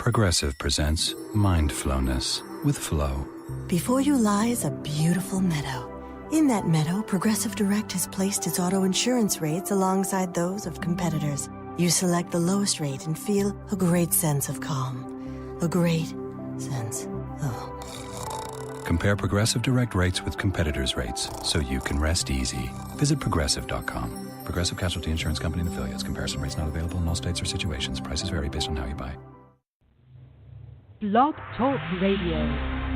Progressive presents Mindfulness with Flow. Before you lies a beautiful meadow. In that meadow, Progressive Direct has placed its auto insurance rates alongside those of competitors. You select the lowest rate and feel a great sense of calm. A great sense of... Compare Progressive Direct rates with competitors' rates so you can rest easy. Visit Progressive.com. Progressive Casualty Insurance Company and Affiliates. Comparison rates not available in all states or situations. Prices vary based on how you buy. Blog Talk Radio.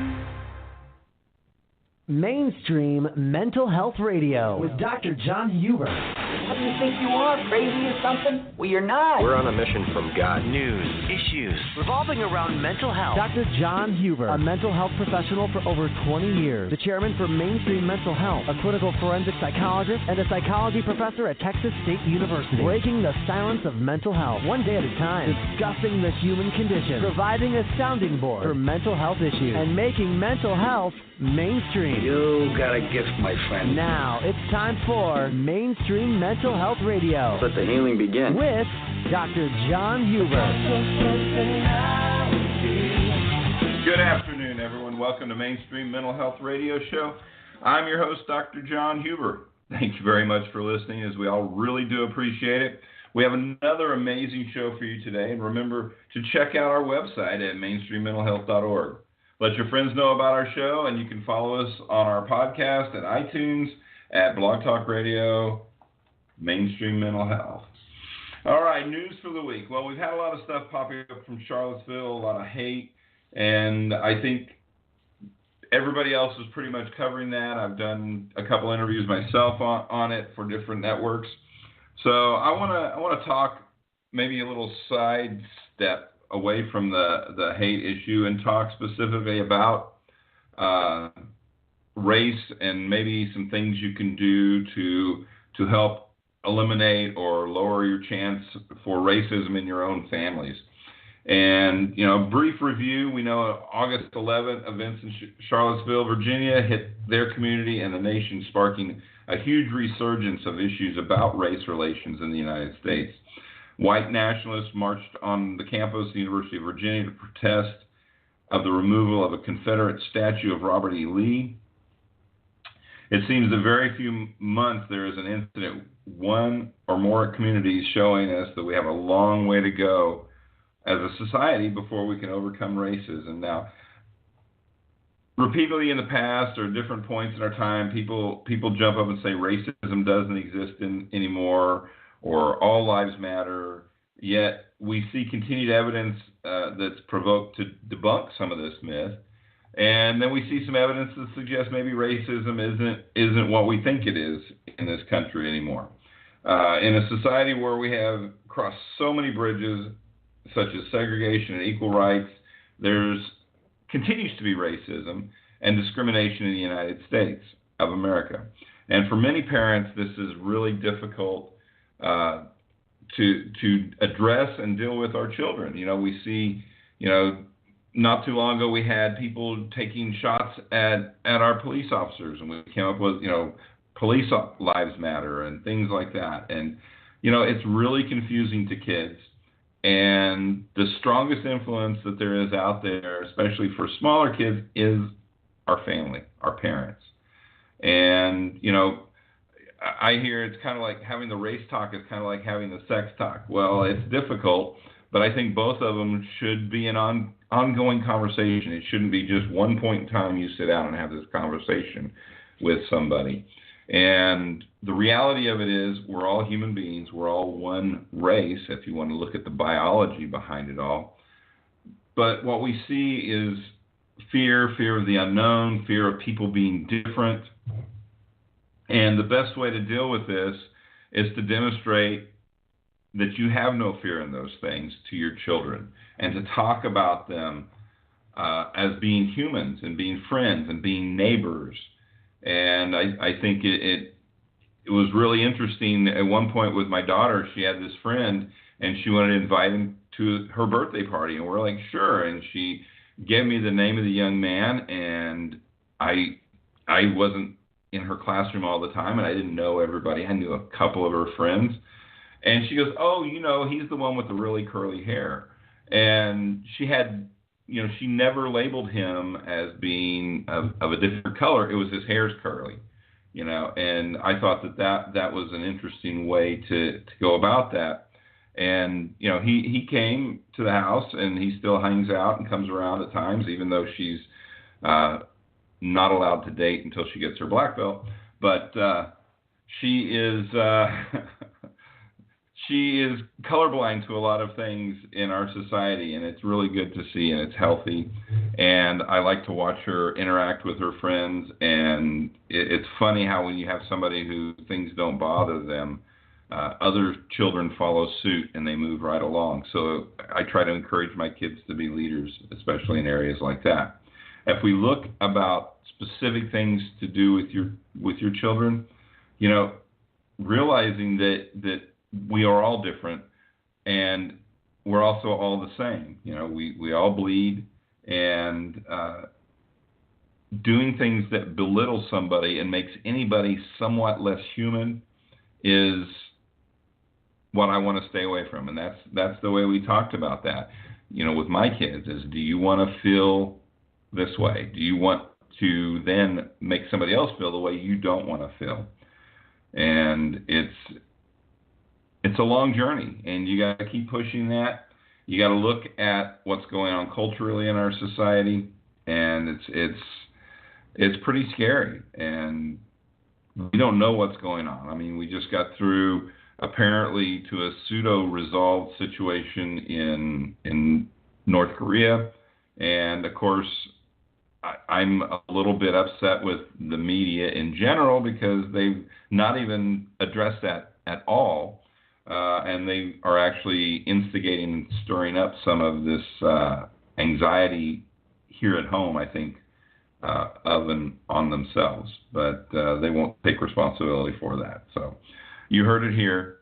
Mainstream Mental Health Radio with Dr. John Huber. What do you think you are, crazy or something? Well, you're not. We're on a mission from God. News, issues revolving around mental health. Dr. John Huber, a mental health professional for over 20 years, the chairman for Mainstream Mental Health, a clinical forensic psychologist, and a psychology professor at Texas State University. Breaking the silence of mental health, one day at a time, discussing the human condition, providing a sounding board for mental health issues, and making mental health mainstream. You got a gift, my friend. Now it's time for Mainstream Mental Health Radio. Let the healing begin. With Dr. John Huber. Good afternoon, everyone. Welcome to Mainstream Mental Health Radio Show. I'm your host, Dr. John Huber. Thank you very much for listening, as we all really do appreciate it. We have another amazing show for you today, and remember to check out our website at mainstreammentalhealth.org. Let your friends know about our show, and you can follow us on our podcast at iTunes, at Blog Talk Radio, Mainstream Mental Health. All right, news for the week. Well, we've had a lot of stuff popping up from Charlottesville, a lot of hate, and I think everybody else is pretty much covering that. I've done a couple interviews myself on it for different networks. So I want to talk maybe a little sidestep away from the hate issue and talk specifically about race and maybe some things you can do to help eliminate or lower your chance for racism in your own families. And, brief review, we know August 11th events in Charlottesville, Virginia hit their community and the nation, sparking a huge resurgence of issues about race relations in the United States. White nationalists marched on the campus of the University of Virginia to protest of the removal of a Confederate statue of Robert E. Lee. It seems in very few months there is an incident, one or more communities showing us that we have a long way to go as a society before we can overcome racism. Now, repeatedly in the past or different points in our time, people jump up and say racism doesn't exist anymore, or all lives matter, yet we see continued evidence that's provoked to debunk some of this myth. And then we see some evidence that suggests maybe racism isn't what we think it is in this country anymore. In a society where we have crossed so many bridges, such as segregation and equal rights, there's continues to be racism and discrimination in the United States of America. And for many parents, this is really difficult to address and deal with our children. We see, not too long ago we had people taking shots at our police officers, and we came up with, police lives matter and things like that. And, it's really confusing to kids. And the strongest influence that there is out there, especially for smaller kids, is our family, our parents. And, I hear it's kind of like having the race talk is kind of like having the sex talk. Well, it's difficult, but I think both of them should be an ongoing conversation. It shouldn't be just one point in time you sit down and have this conversation with somebody. And the reality of it is we're all human beings. We're all one race, if you want to look at the biology behind it all. But what we see is fear of the unknown, fear of people being different. And the best way to deal with this is to demonstrate that you have no fear in those things to your children, and to talk about them as being humans and being friends and being neighbors. And I think it was really interesting. At one point with my daughter, she had this friend, and she wanted to invite him to her birthday party. And we're like, sure. And she gave me the name of the young man, and I wasn't in her classroom all the time, and I didn't know everybody. I knew a couple of her friends. And she goes, oh, he's the one with the really curly hair. And she had, she never labeled him as being of a different color. It was his hair's curly, and I thought that was an interesting way to go about that. And, he came to the house, and he still hangs out and comes around at times, even though she's not allowed to date until she gets her black belt. But she is she is colorblind to a lot of things in our society, and it's really good to see, and it's healthy. And I like to watch her interact with her friends, and it's funny how when you have somebody who things don't bother them, other children follow suit and they move right along. So I try to encourage my kids to be leaders, especially in areas like that. If we look about specific things to do with your children, realizing that we are all different and we're also all the same. We all bleed, and doing things that belittle somebody and makes anybody somewhat less human is what I want to stay away from. And that's the way we talked about that, with my kids, is, do you want to feel this way? Do you want to then make somebody else feel the way you don't want to feel? And it's a long journey, and you got to keep pushing that. You got to look at what's going on culturally in our society, and it's pretty scary, and we don't know what's going on. I mean, we just got through apparently to a pseudo-resolved situation in North Korea, and of course I'm a little bit upset with the media in general because they've not even addressed that at all. And they are actually instigating and stirring up some of this anxiety here at home, I think, of and on themselves. But they won't take responsibility for that. So you heard it here.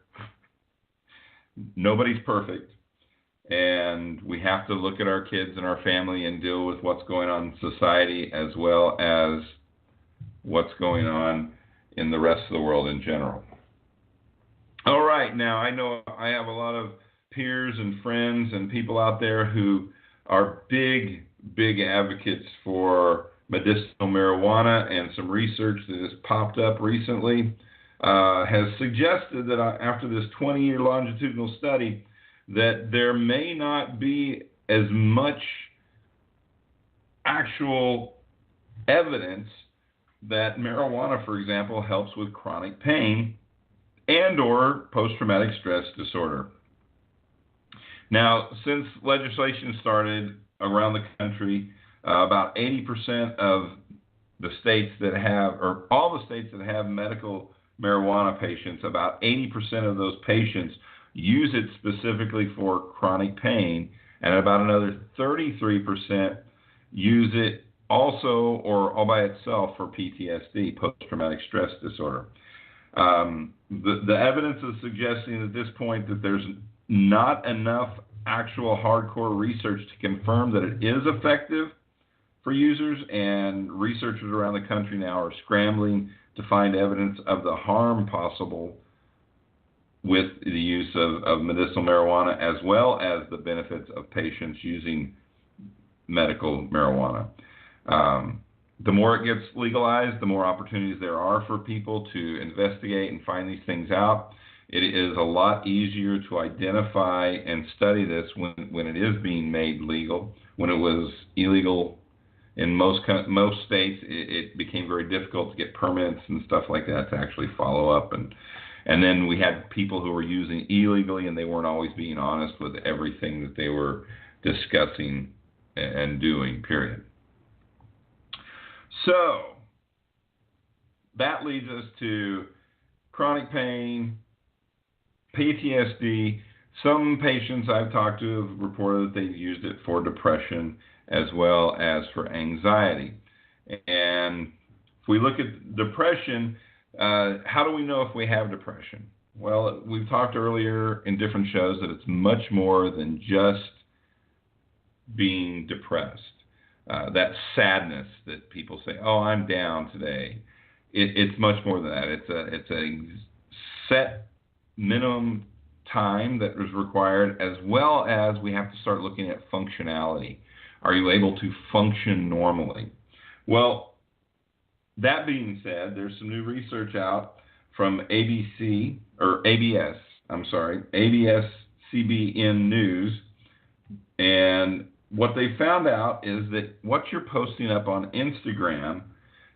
Nobody's perfect. And we have to look at our kids and our family and deal with what's going on in society as well as what's going on in the rest of the world in general. All right, now I know I have a lot of peers and friends and people out there who are big advocates for medicinal marijuana, and some research that has popped up recently has suggested that after this 20-year longitudinal study that there may not be as much actual evidence that marijuana, for example, helps with chronic pain and or post-traumatic stress disorder. Now, since legislation started around the country, about 80% of the states that have, or all the states that have medical marijuana patients, about 80% of those patients use it specifically for chronic pain, and about another 33% use it also or all by itself for PTSD, post-traumatic stress disorder. The evidence is suggesting at this point that there's not enough actual hardcore research to confirm that it is effective for users, and researchers around the country now are scrambling to find evidence of the harm possible with the use of medicinal marijuana, as well as the benefits of patients using medical marijuana. The more it gets legalized, the more opportunities there are for people to investigate and find these things out. It is a lot easier to identify and study this when it is being made legal. When it was illegal in most states, it became very difficult to get permits and stuff like that to actually follow up. And then we had people who were using illegally, and they weren't always being honest with everything that they were discussing and doing, period. So that leads us to chronic pain, PTSD. Some patients I've talked to have reported that they've used it for depression as well as for anxiety. And if we look at depression, how do we know if we have depression? Well, we've talked earlier in different shows that it's much more than just being depressed. That sadness that people say, oh, I'm down today. It's much more than that. It's a set minimum time that is required, as well as we have to start looking at functionality. Are you able to function normally? Well, that being said, there's some new research out from ABS-CBN News, and what they found out is that what you're posting up on Instagram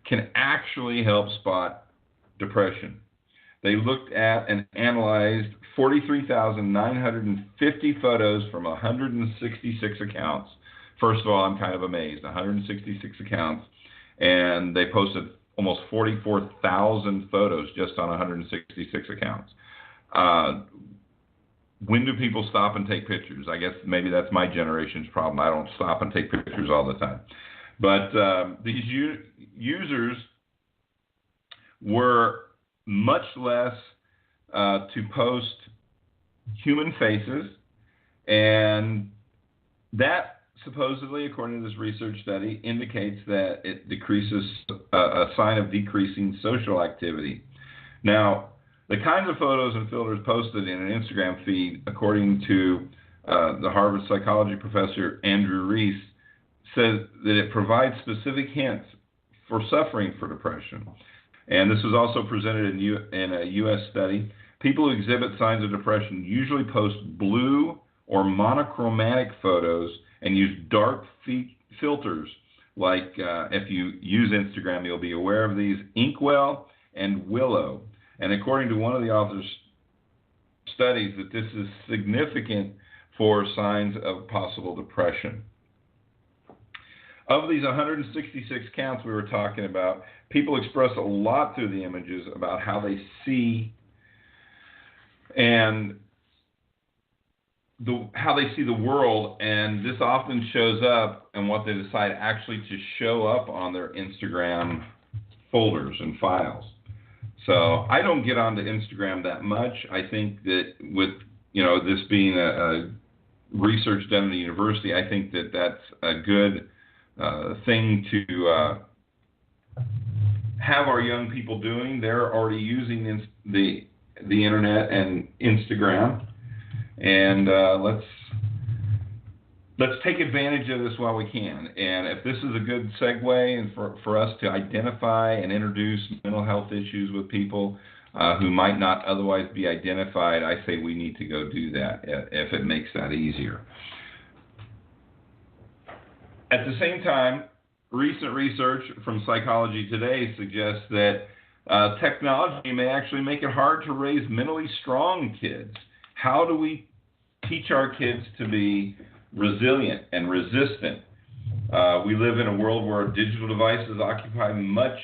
can actually help spot depression. They looked at and analyzed 43,950 photos from 166 accounts. First of all, I'm kind of amazed, 166 accounts, and they posted almost 44,000 photos just on 166 accounts. When do people stop and take pictures? I guess maybe that's my generation's problem. I don't stop and take pictures all the time. But these users were much less to post human faces, and that supposedly, according to this research study, indicates that it decreases a sign of decreasing social activity. Now, the kinds of photos and filters posted in an Instagram feed, according to the Harvard psychology professor Andrew Rees, says that it provides specific hints for suffering for depression. And this was also presented in a U.S. study. People who exhibit signs of depression usually post blue or monochromatic photos and use dark filters. Like if you use Instagram, you'll be aware of these: Inkwell and Willow. And according to one of the authors' studies, that this is significant for signs of possible depression. Of these 166 counts we were talking about, people express a lot through the images about how they see and how they see the world, and this often shows up in what they decide actually to show up on their Instagram folders and files. So I don't get onto Instagram that much. I think that with this being a research done at the university, I think that that's a good thing to have our young people doing. They're already using the internet and Instagram, and let's take advantage of this while we can. And if this is a good segue and for us to identify and introduce mental health issues with people who might not otherwise be identified, I say we need to go do that if it makes that easier. At the same time, recent research from Psychology Today suggests that technology may actually make it hard to raise mentally strong kids. How do we teach our kids to be resilient and resistant? We live in a world where digital devices occupy much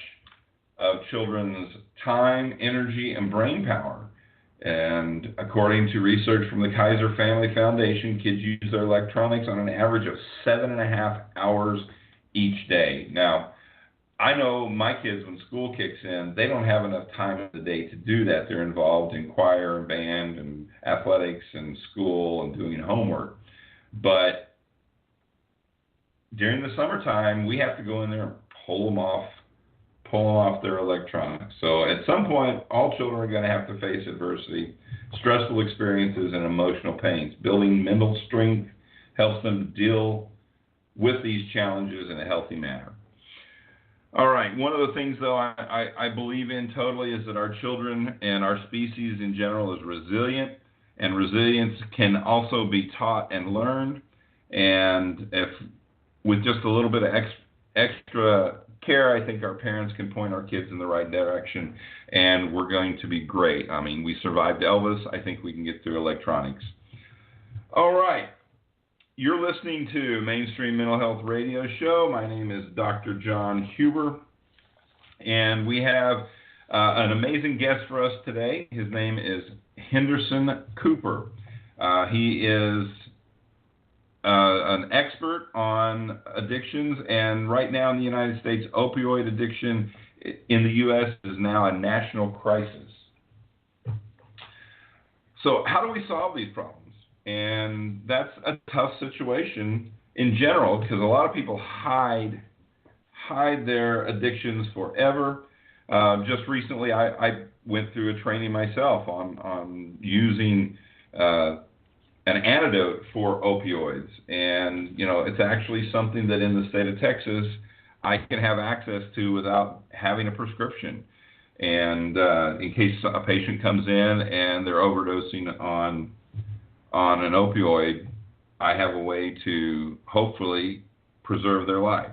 of children's time, energy, and brain power. And according to research from the Kaiser Family Foundation, kids use their electronics on an average of 7.5 hours each day. Now, I know my kids, when school kicks in, they don't have enough time in the day to do that. They're involved in choir and band and athletics and school and doing homework. But during the summertime, we have to go in there and pull them off their electronics. So at some point, all children are going to have to face adversity, stressful experiences, and emotional pains. Building mental strength helps them deal with these challenges in a healthy manner. All right, one of the things, though, I believe in totally is that our children and our species in general is resilient, and resilience can also be taught and learned. And if with just a little bit of extra care, I think our parents can point our kids in the right direction, and we're going to be great. I mean, we survived Elvis. I think we can get through electronics. All right. You're listening to Mainstream Mental Health Radio Show. My name is Dr. John Huber, and we have an amazing guest for us today. His name is Henderson Cooper. He is an expert on addictions, and right now in the United States, opioid addiction in the U.S. is now a national crisis. So how do we solve these problems? And that's a tough situation in general, because a lot of people hide their addictions forever. Just recently, I went through a training myself on using an antidote for opioids. And, it's actually something that in the state of Texas, I can have access to without having a prescription. And in case a patient comes in and they're overdosing on an opioid, I have a way to hopefully preserve their life.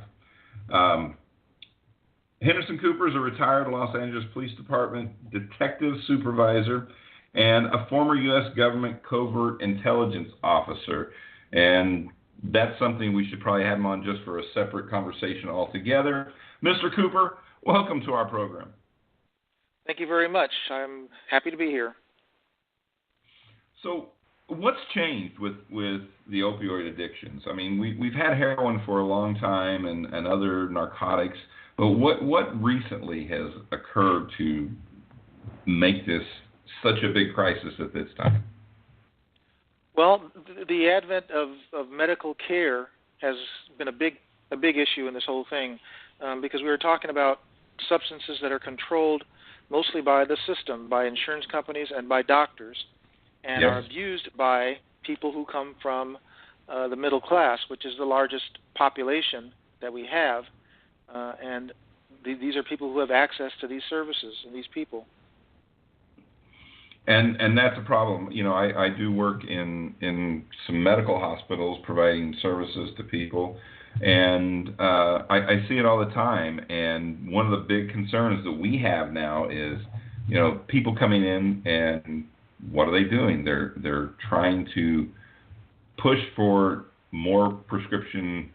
Henderson Cooper is a retired Los Angeles Police Department detective supervisor and a former U.S. government covert intelligence officer. And that's something we should probably have him on just for a separate conversation altogether. Mr. Cooper, welcome to our program. Thank you very much. I'm happy to be here. So what's changed with the opioid addictions? I mean, we've had heroin for a long time and other narcotics, but what recently has occurred to make this such a big crisis at this time? Well, the advent of medical care has been a big issue in this whole thing, because we were talking about substances that are controlled mostly by the system, by insurance companies and by doctors, and yes, are abused by people who come from the middle class, which is the largest population that we have, and these are people who have access to these services and these people. And that's a problem. I do work in some medical hospitals providing services to people, and I see it all the time. And one of the big concerns that we have now is, people coming in and what are they doing? They're trying to push for more prescription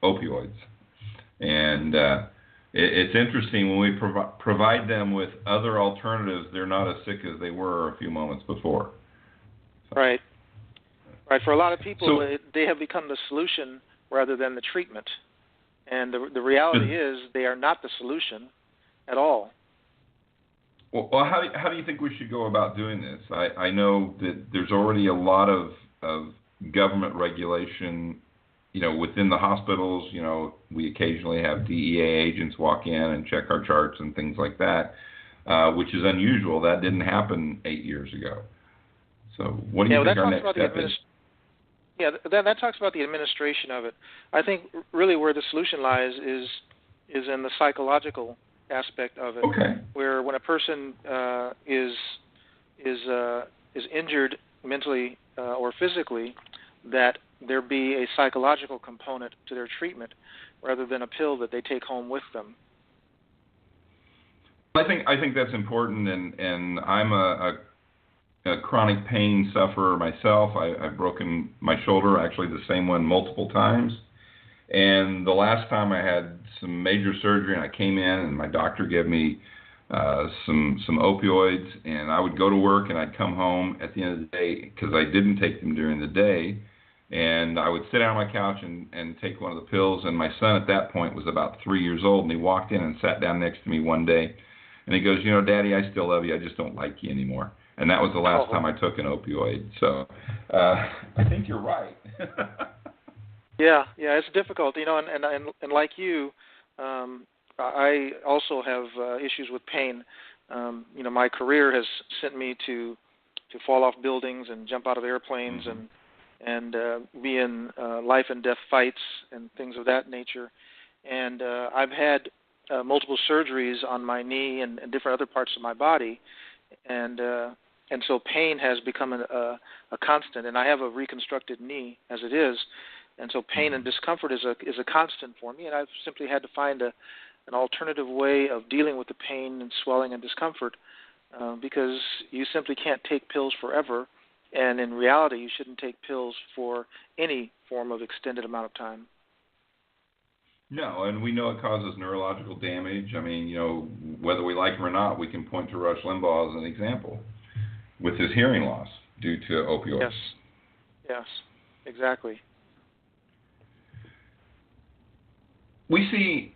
opioids, and it's interesting when we provide them with other alternatives. They're not as sick as they were a few moments before. Right. For a lot of people, they have become the solution rather than the treatment, and the reality is they are not the solution at all. Well, how do you think we should go about doing this? I know that there's already a lot of government regulation. Within the hospitals, we occasionally have DEA agents walk in and check our charts and things like that, which is unusual. That didn't happen 8 years ago. So what do you think our next step is? Yeah, that talks about the administration of it. I think really where the solution lies is in the psychological aspect of it, okay, where when a person is injured mentally or physically, that there be a psychological component to their treatment rather than a pill that they take home with them. I think that's important, and I'm a chronic pain sufferer myself. I've broken my shoulder, actually the same one, multiple times. And the last time I had some major surgery, and I came in, and my doctor gave me some opioids, and I would go to work, and I'd come home at the end of the day because I didn't take them during the day. And I would sit down on my couch and take one of the pills. And my son at that point was about 3 years old, and he walked in and sat down next to me one day. And he goes, Daddy, I still love you. I just don't like you anymore. And that was the last time I took an opioid. So I think you're right. Yeah, it's difficult, and like you, I also have issues with pain. My career has sent me to fall off buildings and jump out of airplanes, mm-hmm. and be in life and death fights and things of that nature. And I've had multiple surgeries on my knee and different other parts of my body, and so pain has become a constant. And I have a reconstructed knee as it is, and so pain and discomfort is a constant for me. And I've simply had to find an alternative way of dealing with the pain and swelling and discomfort, because you simply can't take pills forever. And in reality, you shouldn't take pills for any form of extended amount of time. No, and we know it causes neurological damage. I mean, whether we like him or not, we can point to Rush Limbaugh as an example with his hearing loss due to opioids. Yes, exactly. We see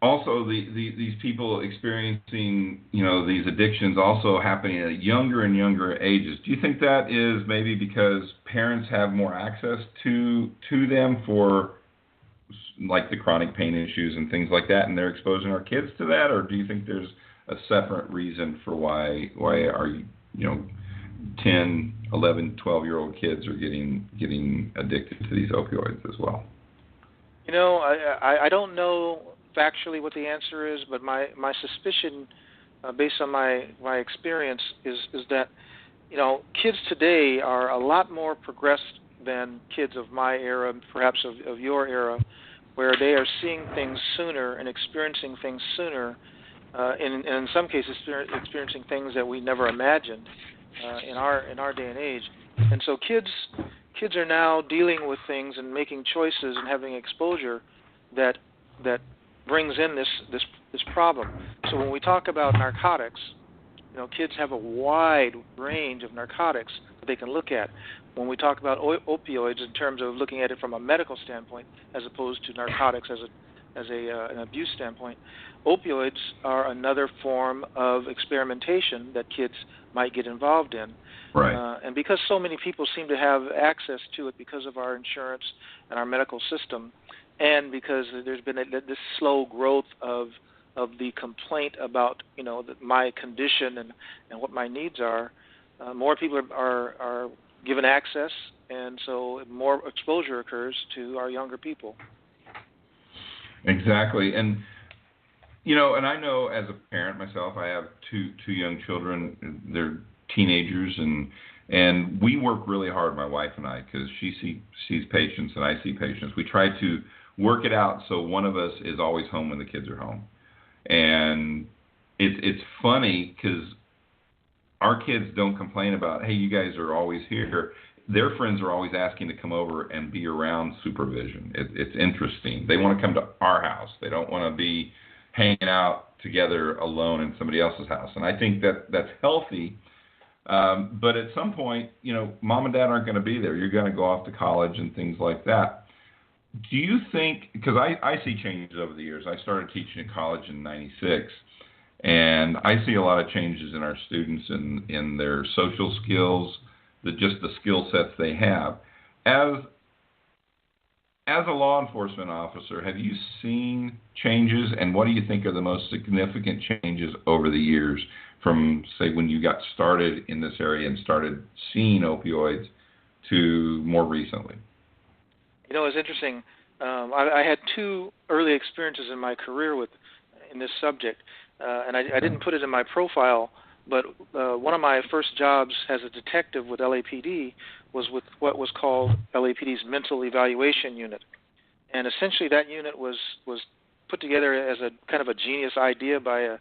also these people experiencing, these addictions also happening at younger and younger ages. Do you think that is maybe because parents have more access to them for, like, the chronic pain issues and things like that, and they're exposing our kids to that? Or do you think there's a separate reason for why our 10 11, 12-year-old kids are getting addicted to these opioids as well? I don't know factually what the answer is, but my suspicion, based on my experience, is that kids today are a lot more progressed than kids of my era, perhaps of your era, where they are seeing things sooner and experiencing things sooner, and in some cases experiencing things that we never imagined in our day and age. And so kids are now dealing with things and making choices and having exposure that brings in this problem. So when we talk about narcotics, kids have a wide range of narcotics that they can look at. When we talk about opioids in terms of looking at it from a medical standpoint as opposed to narcotics as an abuse standpoint, opioids are another form of experimentation that kids might get involved in. Right. And because so many people seem to have access to it because of our insurance and our medical system, and because there's been this slow growth of the complaint about my condition and what my needs are, more people are given access, and so more exposure occurs to our younger people. Exactly. And and I know as a parent myself, I have two young children. They're teenagers, and we work really hard, my wife and I, because she sees patients and I see patients. We try to work it out so one of us is always home when the kids are home. And it's funny because our kids don't complain about, hey, you guys are always here. Their friends are always asking to come over and be around supervision. It's interesting. They want to come to our house. They don't want to be hanging out together alone in somebody else's house. And I think that's healthy. But at some point, mom and dad aren't going to be there. You're going to go off to college and things like that. Do you think, because I see changes over the years. I started teaching at college in '96, and I see a lot of changes in our students in their social skills, just the skill sets they have. As a law enforcement officer, have you seen changes, and what do you think are the most significant changes over the years from, say, when you got started in this area and started seeing opioids to more recently? It's interesting. I had two early experiences in my career in this subject, and I didn't put it in my profile, but one of my first jobs as a detective with LAPD was with what was called LAPD's Mental Evaluation Unit. And essentially that unit was put together as a kind of a genius idea by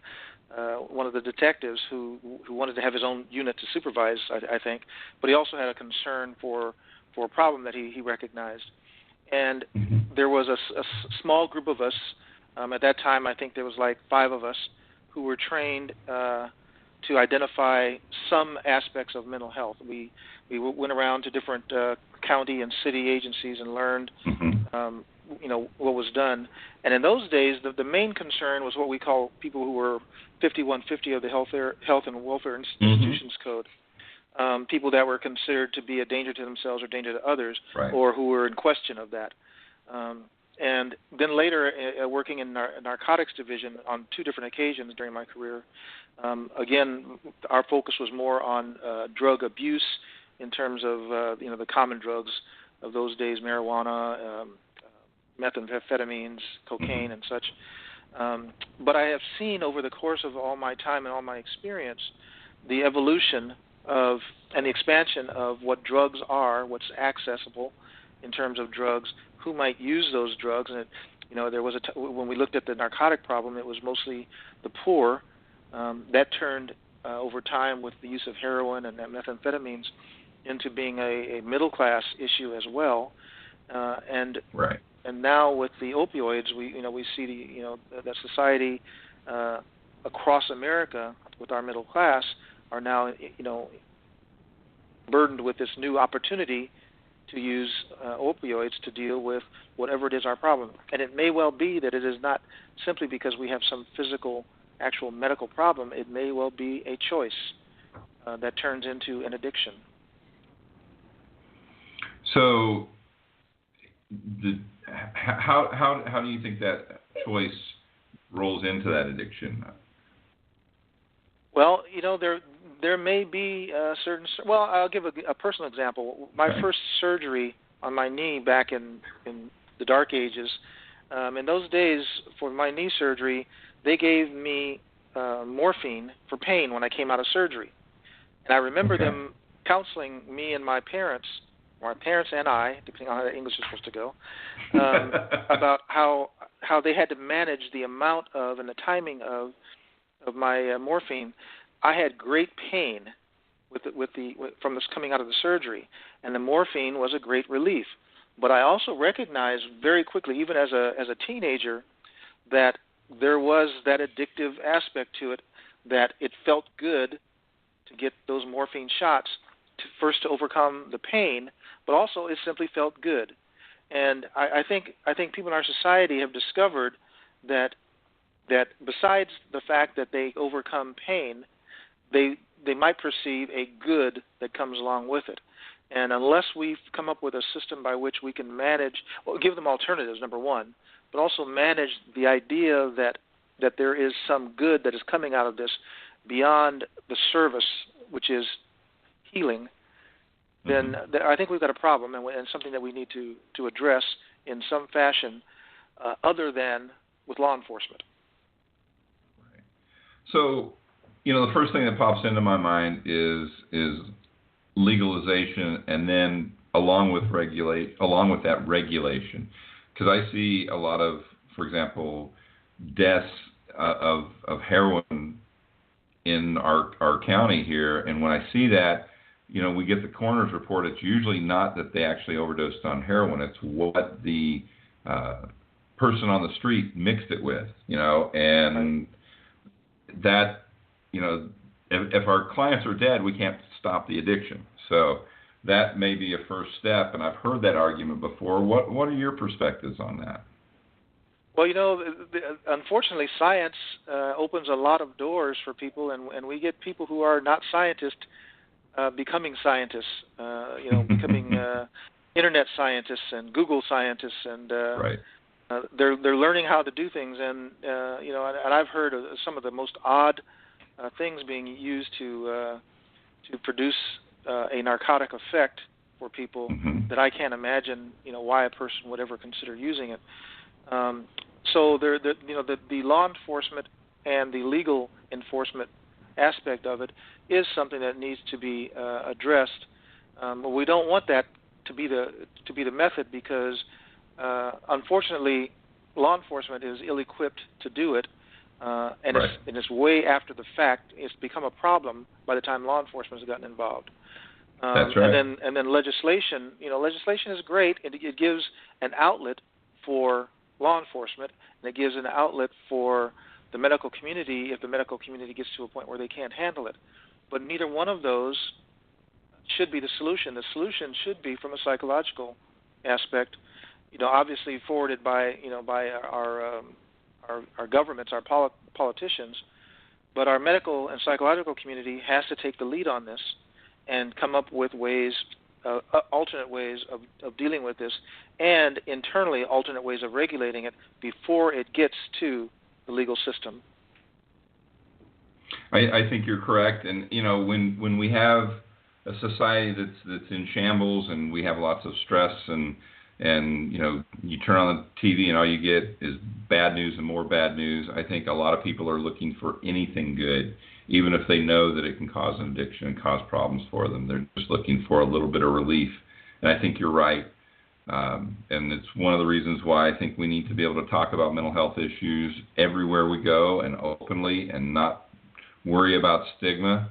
one of the detectives who wanted to have his own unit to supervise, I think, but he also had a concern for a problem that he recognized. And there was a small group of us. At that time, I think there was like 5 of us who were trained to identify some aspects of mental health. We went around to different county and city agencies and learned, what was done. And in those days, the main concern was what we call people who were 5150 of the Health and Welfare Institutions Code. People that were considered to be a danger to themselves or danger to others, right, or who were in question of that. And then later, working in narcotics division on 2 different occasions during my career, again, our focus was more on drug abuse in terms of the common drugs of those days: marijuana, methamphetamines, cocaine, and such. But I have seen over the course of all my time and all my experience the evolution of and the expansion of what drugs are, what's accessible in terms of drugs, who might use those drugs. And there was when we looked at the narcotic problem, it was mostly the poor. That turned over time with the use of heroin and methamphetamines into being a middle class issue as well. And right. And now with the opioids, we see that society across America with our middle class are now burdened with this new opportunity to use opioids to deal with whatever it is our problem. And it may well be that it is not simply because we have some physical, actual medical problem. It may well be a choice that turns into an addiction. So, how do you think that choice rolls into that addiction? Well, there may be certain. Well, I'll give a personal example. My first surgery on my knee back in the dark ages. In those days, for my knee surgery, they gave me morphine for pain when I came out of surgery. And I remember them counseling me and my parents and I, depending on how the English is supposed to go, about how they had to manage the amount of and the timing of my morphine. I had great pain from this coming out of the surgery, and the morphine was a great relief. But I also recognized very quickly, even as a teenager, that there was that addictive aspect to it, that it felt good to get those morphine shots to overcome the pain, but also it simply felt good. And I think people in our society have discovered that besides the fact that they overcome pain, they might perceive a good that comes along with it. And unless we've come up with a system by which we can give them alternatives, number one, but also manage the idea that there is some good that is coming out of this beyond the service, which is healing, then I think we've got a problem and something that we need to address in some fashion other than with law enforcement. Right. So, the first thing that pops into my mind is legalization, and then along with that regulation, because I see a lot of, for example, deaths of heroin in our county here, and when I see that, we get the coroner's report. It's usually not that they actually overdosed on heroin. It's what the person on the street mixed it with, and that, if our clients are dead, we can't stop the addiction. So that may be a first step, and I've heard that argument before. What are your perspectives on that? Well, unfortunately, science opens a lot of doors for people, and we get people who are not scientists becoming scientists, becoming internet scientists and Google scientists, and they're learning how to do things, and and I've heard of some of the most odd things being used to produce a narcotic effect for people that I can't imagine, why a person would ever consider using it. So the law enforcement and the legal enforcement aspect of it is something that needs to be addressed. But we don't want that to be the method, because unfortunately law enforcement is ill-equipped to do it, and it's way after the fact. It's become a problem by the time law enforcement has gotten involved. That's right. And then legislation. Legislation is great. It gives an outlet for law enforcement, and it gives an outlet for the medical community if the medical community gets to a point where they can't handle it. But neither one of those should be the solution. The solution should be from a psychological aspect, obviously forwarded by our governments, our politicians, but our medical and psychological community has to take the lead on this and come up with ways, alternate ways of dealing with this, and internally alternate ways of regulating it before it gets to the legal system. I think you're correct, and when we have a society that's in shambles and we have lots of stress and you turn on the TV and all you get is bad news and more bad news, I think a lot of people are looking for anything good, even if they know that it can cause an addiction and cause problems for them. They're just looking for a little bit of relief, and I think you're right. And it's one of the reasons why I think we need to be able to talk about mental health issues everywhere we go and openly, and not worry about stigma.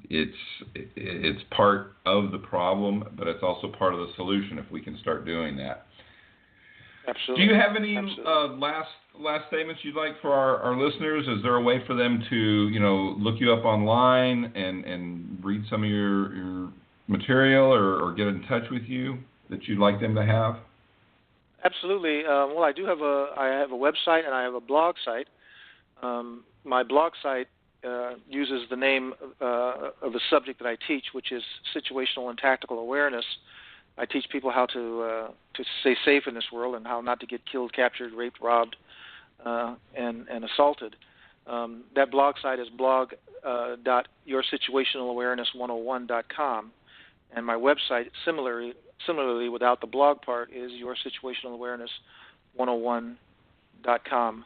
It's part of the problem, but it's also part of the solution if we can start doing that. Absolutely. Do you have any last statements you'd like for our listeners? Is there a way for them to look you up online and read some of your material or get in touch with you that you'd like them to have? Absolutely. Well, I have a website and I have a blog site. My blog site uses the name of the subject that I teach, which is situational and tactical awareness. I teach people how to stay safe in this world and how not to get killed, captured, raped, robbed, and assaulted. That blog site is blog.yoursituationalawareness101.com, and my website, similarly without the blog part, is yoursituationalawareness101.com.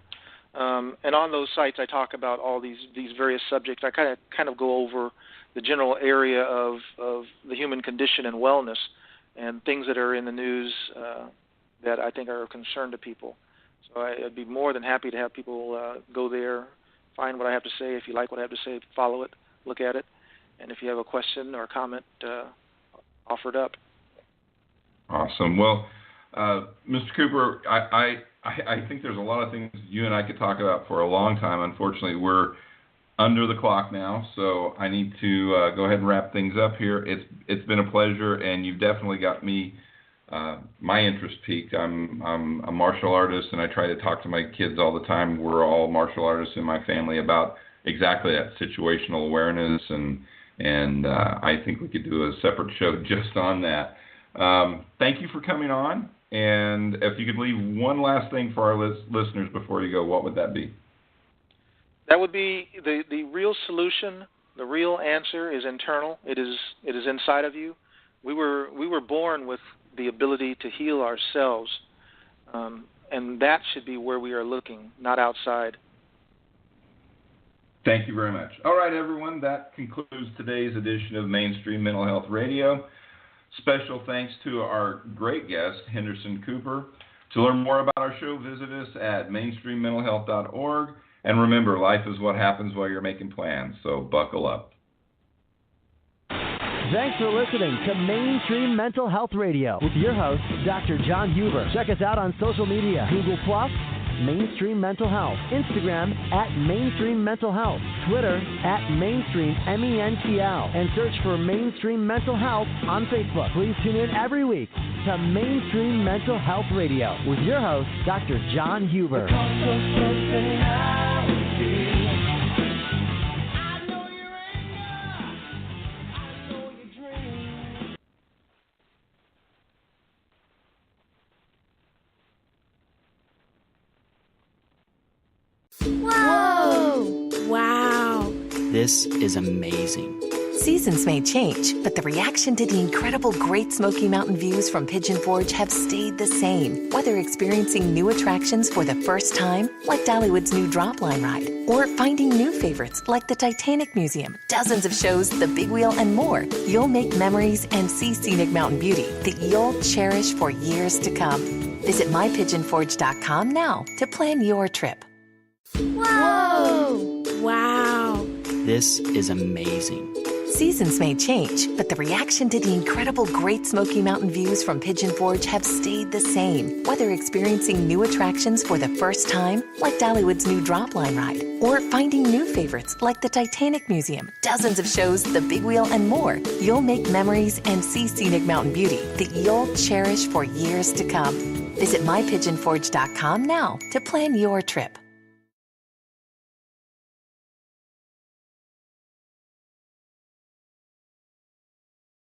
And on those sites, I talk about all these various subjects. I kind of go over the general area of the human condition and wellness, and things that are in the news that I think are of concern to people. So I'd be more than happy to have people go there, find what I have to say. If you like what I have to say, follow it, look at it, and if you have a question or a comment, offer it up. Awesome. Well, Mr. Cooper, I think there's a lot of things you and I could talk about for a long time. Unfortunately, we're under the clock now, so I need to go ahead and wrap things up here. It's been a pleasure, and you've definitely got me my interest peaked. I'm a martial artist, and I try to talk to my kids all the time. We're all martial artists in my family about exactly that, situational awareness, and I think we could do a separate show just on that. Thank you for coming on, and if you could leave one last thing for our listeners before you go, what would that be? That would be the real solution. The real answer is internal. It is inside of you. We were born with the ability to heal ourselves, and that should be where we are looking, not outside. Thank you very much. All right, everyone, that concludes today's edition of Mainstream Mental Health Radio. Special thanks to our great guest, Henderson Cooper. To learn more about our show, visit us at mainstreammentalhealth.org. And remember, life is what happens while you're making plans, so buckle up. Thanks for listening to Mainstream Mental Health Radio with your host, Dr. John Huber. Check us out on social media, Google+, Mainstream Mental Health, Instagram @Mainstream Mental Health, Twitter @Mainstream MENTL, and search for Mainstream Mental Health on Facebook. Please tune in every week to Mainstream Mental Health Radio with your host, Dr. John Huber. Whoa! Wow! This is amazing. Seasons may change, but the reaction to the incredible Great Smoky Mountain views from Pigeon Forge have stayed the same. Whether experiencing new attractions for the first time, like Dollywood's new Dropline ride, or finding new favorites like the Titanic Museum, dozens of shows, the Big Wheel, and more, you'll make memories and see scenic mountain beauty that you'll cherish for years to come. Visit mypigeonforge.com now to plan your trip. Whoa! Wow! This is amazing. Seasons may change, but the reaction to the incredible Great Smoky Mountain views from Pigeon Forge have stayed the same. Whether experiencing new attractions for the first time, like Dollywood's new Dropline ride, or finding new favorites like the Titanic Museum, dozens of shows, the Big Wheel, and more, you'll make memories and see scenic mountain beauty that you'll cherish for years to come. Visit mypigeonforge.com now to plan your trip.